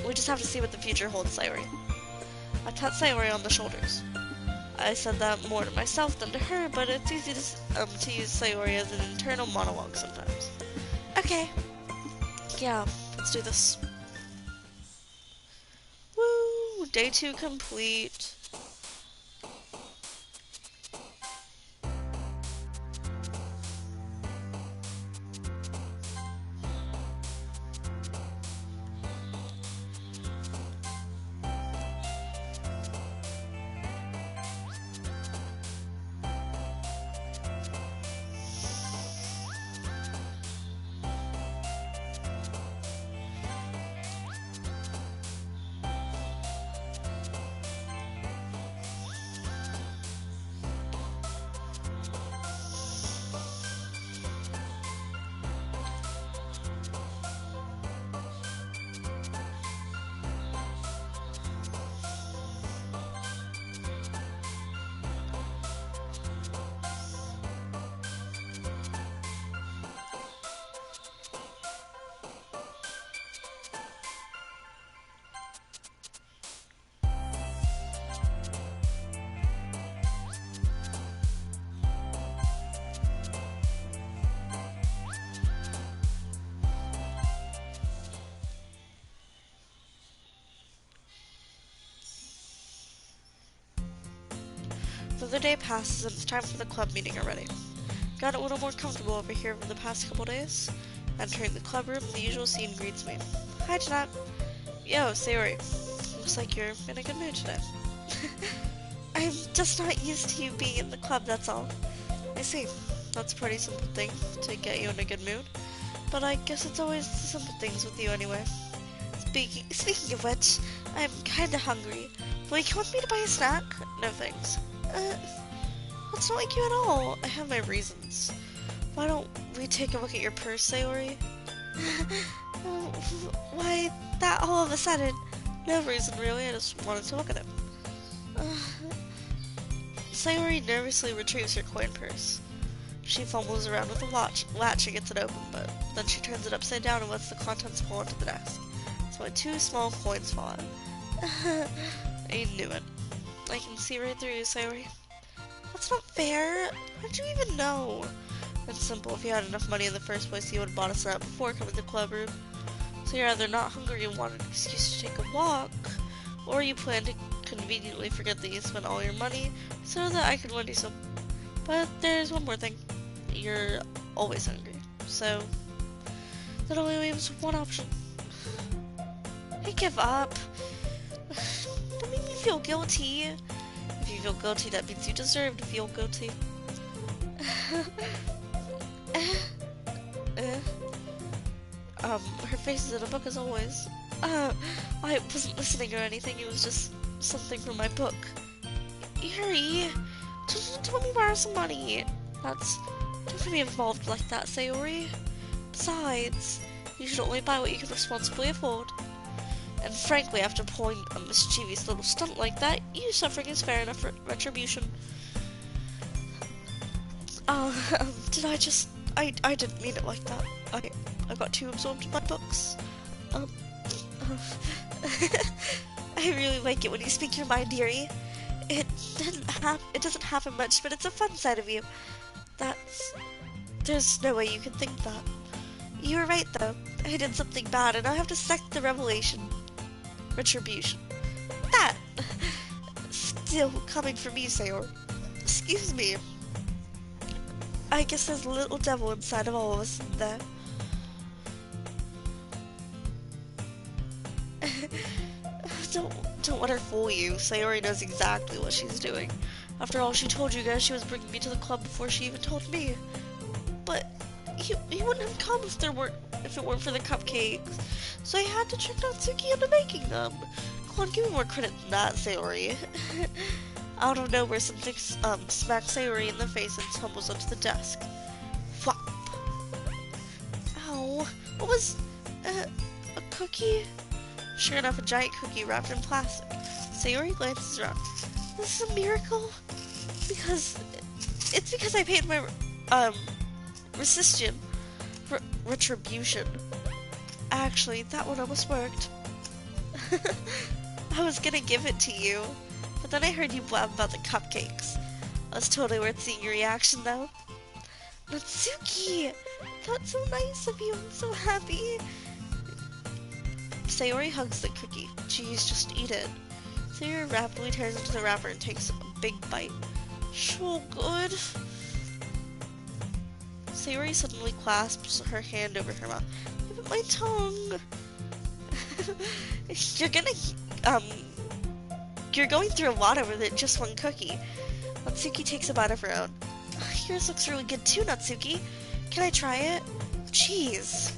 we just have to see what the future holds, Sayori. I pat Sayori on the shoulders. I said that more to myself than to her, but it's easy to use Sayori as an internal monologue sometimes. Okay. Yeah, let's do this. Woo! Day 2 complete. Another day passes and it's time for the club meeting already. Got a little more comfortable over here over the past couple days. Entering the club room, the usual scene greets me. Hi, Jeanette. Yo, Sayori. Looks like you're in a good mood today. I'm just not used to you being in the club, that's all. I see. That's a pretty simple thing to get you in a good mood. But I guess it's always the simple things with you anyway. Speaking of which, I'm kinda hungry. Will you come with me to buy a snack? No thanks. That's not like you at all. I have my reasons. Why don't we take a look at your purse, Sayori? Why that all of a sudden? No reason really, I just wanted to look at it. Sayori nervously retrieves her coin purse. She fumbles around with the latch and gets it open, but then she turns it upside down and lets the contents fall onto the desk. So my 2 small coins fall out. I knew it. I can see right through you, Sayori. That's not fair. How'd you even know? It's simple. If you had enough money in the first place, you would have bought us that before coming to the club room. So you're either not hungry and want an excuse to take a walk, or you plan to conveniently forget that you spent all your money so that I could lend you some. But there's one more thing. You're always hungry. So that only leaves one option. I give up. Don't make me feel guilty. If you feel guilty, that means you deserve to feel guilty. Her face is in a book as always. I wasn't listening or anything, it was just something from my book. Yuri, just let me borrow some money. Don't get me involved like that, Sayori. Besides, You should only buy what you can responsibly afford. And frankly, after pulling a mischievous little stunt like that, you suffering is fair enough for retribution. Did I just... I didn't mean it like that. I got too absorbed in my books. Uh, I really like it when you speak your mind, dearie. It doesn't happen much, but it's a fun side of you. There's no way you can think that. You were right, though. I did something bad, and I have to accept the retribution. That! Still coming from you, Sayori. Excuse me. I guess there's a little devil inside of all of us in there. Don't let her fool you. Sayori knows exactly what she's doing. After all, she told you guys she was bringing me to the club before she even told me. But he wouldn't have come if it weren't for the cupcakes. So I had to trick Natsuki into making them. Come on, give me more credit than that, Sayori. Out of nowhere, something smacks Sayori in the face and tumbles onto the desk. Flop. Ow. What was... a cookie? Sure enough, a giant cookie wrapped in plastic. Sayori glances around. This is a miracle? It's because I paid my, retribution. Actually, that one almost worked. I was gonna give it to you, but then I heard you blab about the cupcakes. It was totally worth seeing your reaction, though. Natsuki! That's so nice of you, I'm so happy. Sayori hugs the cookie. Geez, just eat it. Sayori rapidly tears into the wrapper and takes a big bite. So good. Sayori suddenly clasps her hand over her mouth. Give it my tongue. You're going through a lot over just one cookie. Natsuki takes a bite of her own. Yours looks really good too, Natsuki. Can I try it? Jeez.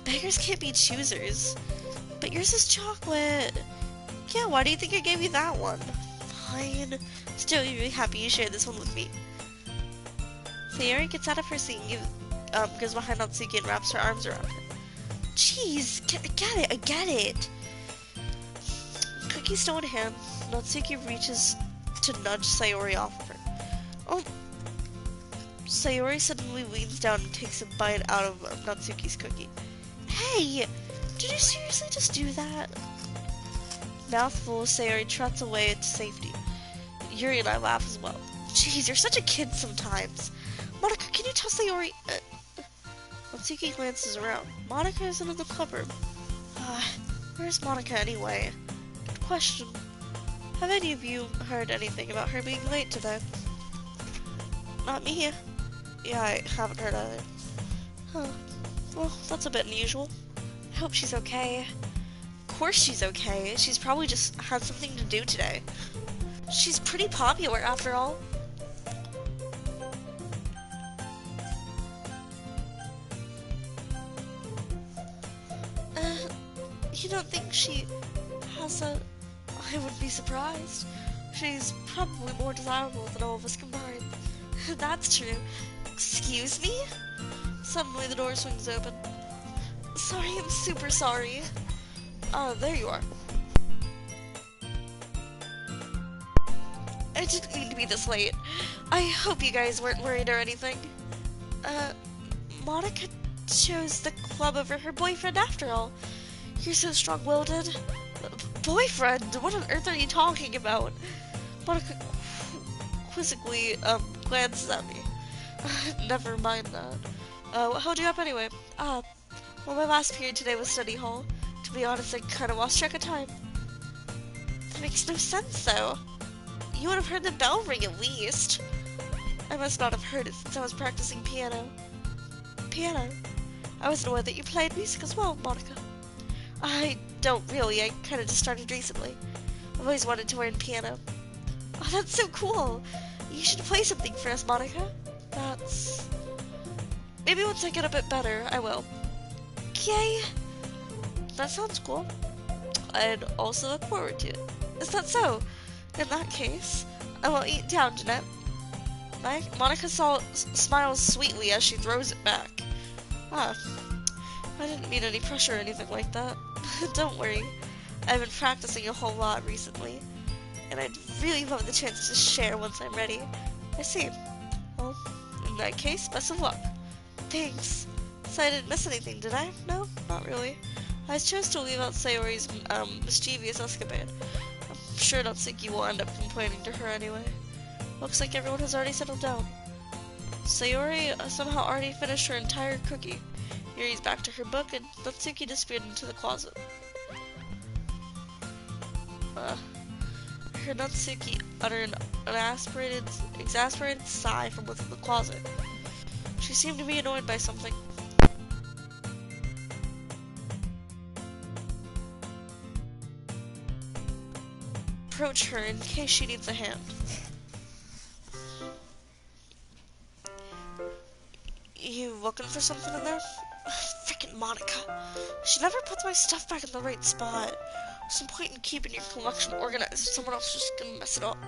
Beggars can't be choosers. But yours is chocolate. Yeah, why do you think I gave you that one? Fine. Still, you're really happy you shared this one with me. Sayori gets out of her seat and goes behind Natsuki and wraps her arms around her. Jeez, I get it. Cookie still in hand, Natsuki reaches to nudge Sayori off of her. Oh. Sayori suddenly leans down and takes a bite out of Natsuki's cookie. Hey! Did you seriously just do that? Mouthful, Sayori trots away to safety. Yuri and I laugh as well. Jeez, you're such a kid sometimes. Monica, can you tell Sayori... Natsuki glances around. Monica isn't in the clubroom. Where's Monica anyway? Good question. Have any of you heard anything about her being late today? Not me. Yeah, I haven't heard either. Huh. Well, that's a bit unusual. I hope she's okay. Of course she's okay. She's probably just had something to do today. She's pretty popular after all. You don't think she has a... I wouldn't be surprised. She's probably more desirable than all of us combined. That's true. Excuse me? Suddenly the door swings open. Sorry, I'm super sorry. Oh, there you are. I didn't mean to be this late. I hope you guys weren't worried or anything. Monica chose the club over her boyfriend after all. You're so strong-willed. Boyfriend? What on earth are you talking about? Monica quizzically, glances at me. Never mind that. What held you up anyway? Well, my last period today was study hall. To be honest, I kinda lost track of time. That makes no sense, though. You would have heard the bell ring at least. I must not have heard it since I was practicing piano. Piano? I wasn't aware that you played music as well, Monica. I don't really. I kinda just started recently. I've always wanted to learn piano. Oh, that's so cool. You should play something for us, Monica. That's... Maybe once I get a bit better, I will. Yay! That sounds cool. I'd also look forward to it. Is that so? In that case, I won't eat down, Jeanette. Monica smiles sweetly as she throws it back. I didn't mean any pressure or anything like that. Don't worry. I've been practicing a whole lot recently, and I'd really love the chance to share once I'm ready. I see. Well, in that case, best of luck. Thanks. So I didn't miss anything, did I? No, not really. I chose to leave out Sayori's mischievous escapade. I'm sure Natsuki will end up complaining to her anyway. Looks like everyone has already settled down. Sayori somehow already finished her entire cookie. Yuri's back to her book, and Natsuki disappeared into the closet. I heard Natsuki utter an exasperated sigh from within the closet. She seemed to be annoyed by something. Approach her in case she needs a hand. You looking for something in there? Frickin' Monica. She never puts my stuff back in the right spot. What's the point in keeping your collection organized if someone else is just gonna mess it up?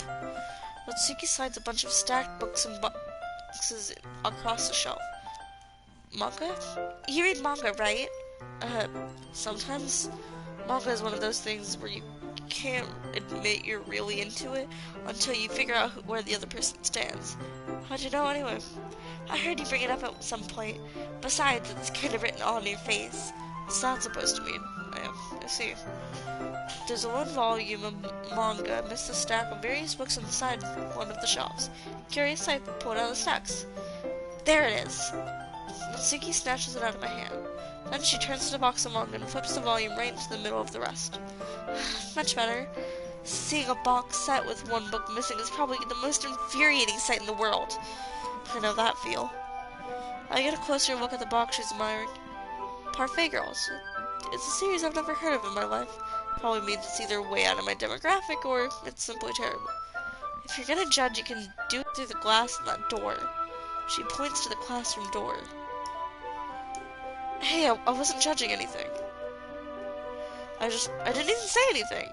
Natsuki slides a bunch of stacked books and boxes across the shelf. Manga? You read manga, right? Sometimes. Manga is one of those things where you can't admit you're really into it until you figure out where the other person stands. How'd you know anyway? I heard you bring it up at some point. Besides, it's kind of written on your face. What's that supposed to mean? I see. There's a lone volume of manga amidst a stack of various books inside one of the shelves. Curious, I pulled out the stacks. There it is. Natsuki snatches it out of my hand. Then she turns to the box of manga and flips the volume right into the middle of the rest. Much better. Seeing a box set with one book missing is probably the most infuriating sight in the world. I know that feel. I get a closer look at the box she's admiring. Parfait Girls. It's a series I've never heard of in my life. Probably means it's either way out of my demographic or it's simply terrible. If you're gonna judge, you can do it through the glass in that door. She points to the classroom door. Hey, I wasn't judging anything. I didn't even say anything.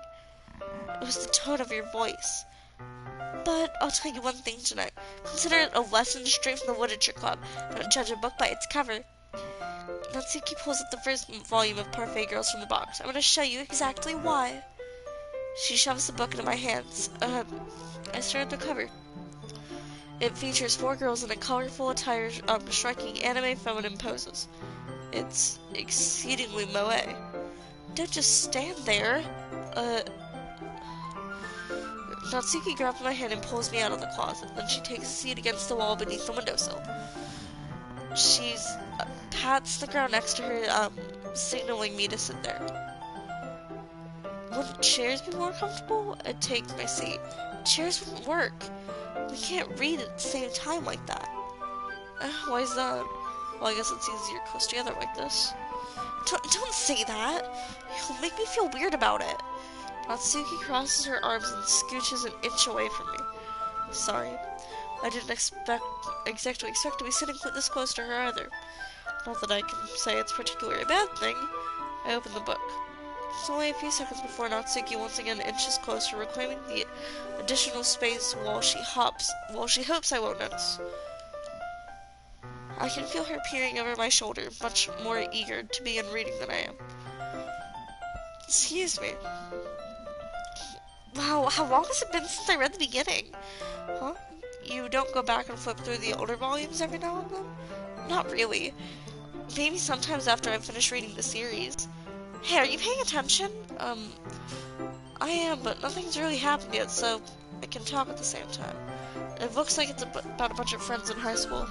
It was the tone of your voice. But I'll tell you one thing tonight. Consider it a lesson straight from the literature club. Don't judge a book by its cover. Natsuki pulls up the first volume of Parfait Girls from the box. I'm going to show you exactly why. She shoves the book into my hands. I stare at the cover. It features 4 girls in a colorful attire striking anime feminine poses. It's exceedingly moe. Don't just stand there. Natsuki grabs my hand and pulls me out of the closet. Then she takes a seat against the wall beneath the windowsill. She pats the ground next to her, signaling me to sit there. Wouldn't chairs be more comfortable? I'd take my seat. Chairs wouldn't work. We can't read at the same time like that. Why is that? Well, I guess it's easier close together like this. Don't say that. You'll make me feel weird about it. Natsuki crosses her arms and scooches an inch away from me. Sorry. I didn't exactly expect to be sitting this close to her either. Not that I can say it's particularly a bad thing. I open the book. It's only a few seconds before Natsuki once again inches closer, reclaiming the additional space while she hopes I won't notice. I can feel her peering over my shoulder, much more eager to begin reading than I am. Excuse me. Wow, how long has it been since I read the beginning? Huh? You don't go back and flip through the older volumes every now and then? Not really. Maybe sometimes after I've finished reading the series. Hey, are you paying attention? I am, but nothing's really happened yet, so I can talk at the same time. It looks like it's about a bunch of friends in high school.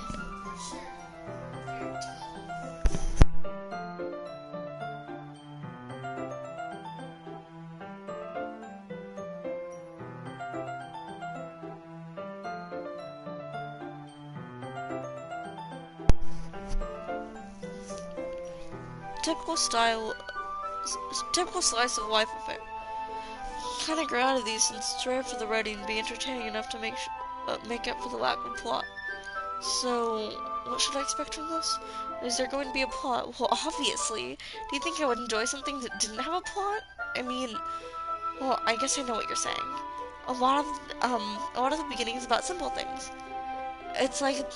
Typical slice of life affair. Kinda grew out of these since it's rare for the writing to be entertaining enough to make up for the lack of plot. So, what should I expect from this? Is there going to be a plot? Well, obviously. Do you think I would enjoy something that didn't have a plot? I mean, well, I guess I know what you're saying. A lot of the beginning is about simple things. It's like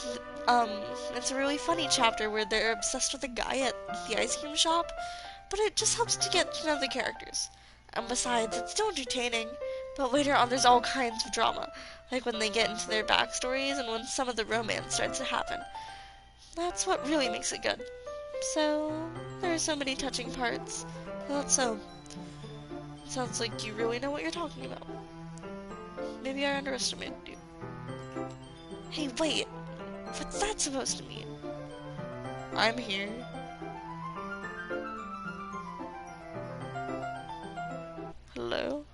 Um, it's a really funny chapter where they're obsessed with a guy at the ice cream shop, but it just helps to get to know the characters. And besides, it's still entertaining, but later on there's all kinds of drama, like when they get into their backstories and when some of the romance starts to happen. That's what really makes it good. So, there are so many touching parts. That's so. It sounds like you really know what you're talking about. Maybe I underestimated you. Hey, wait! What's that supposed to mean? I'm here. Hello?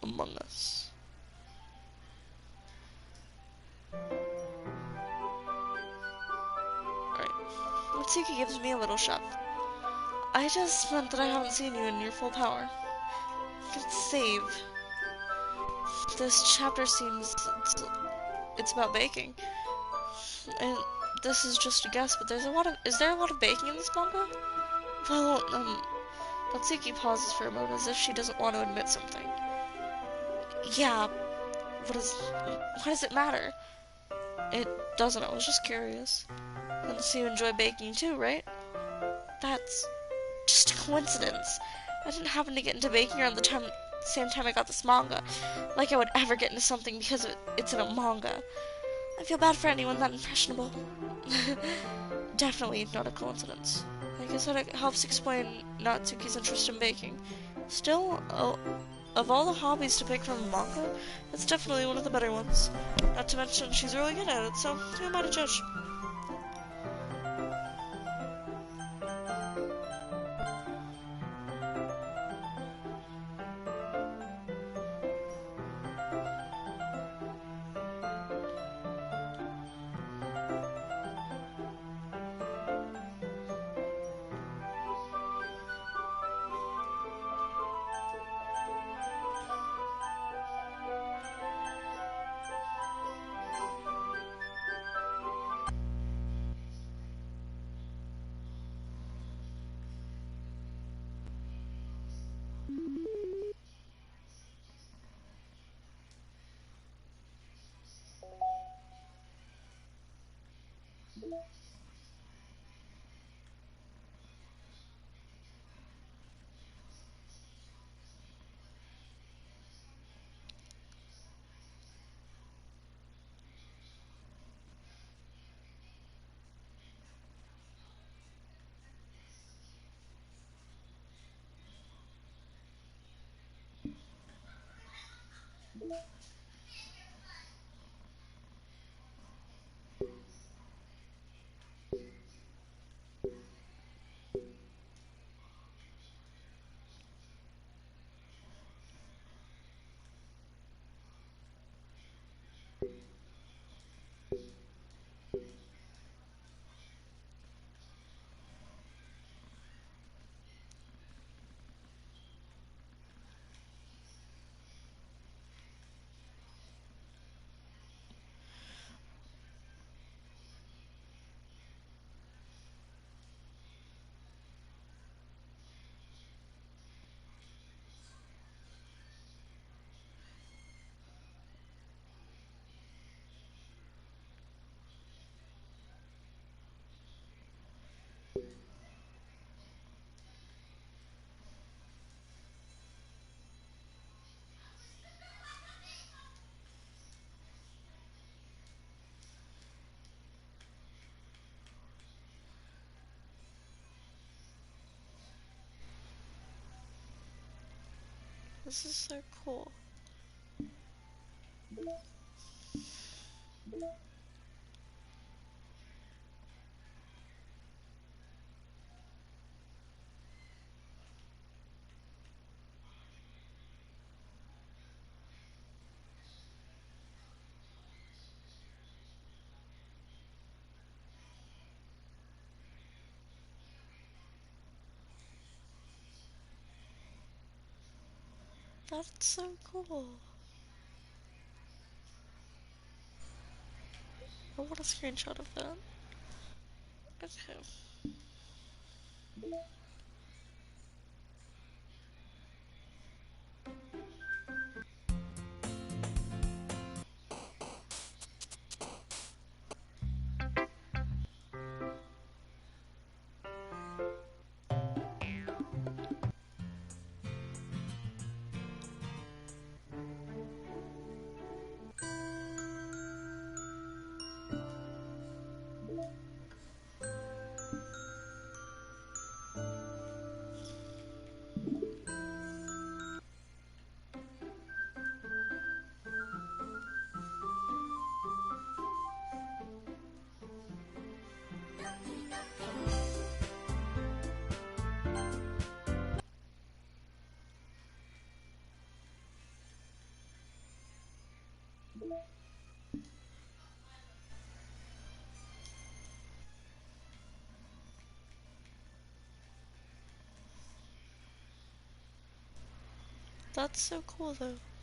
Among Us. Alright. Mitsuki gives me a little shove. I just meant that I haven't seen you in your full power. Good save. This chapter seems... it's about baking. And this is just a guess, but there's a lot of... Is there a lot of baking in this manga? Well, Natsuki pauses for a moment as if she doesn't want to admit something. Yeah, why does it matter? It doesn't, I was just curious. And so you enjoy baking too, right? That's just a coincidence. I didn't happen to get into baking around the same time I got this manga. Like I would ever get into something because it's in a manga. I feel bad for anyone that impressionable. Definitely not a coincidence. I guess that helps explain Natsuki's interest in baking. Still, of all the hobbies to pick from a manga, it's definitely one of the better ones. Not to mention, she's really good at it, so who am I to judge? This is so cool. That's so cool. I want a screenshot of that. Okay. That's so cool though.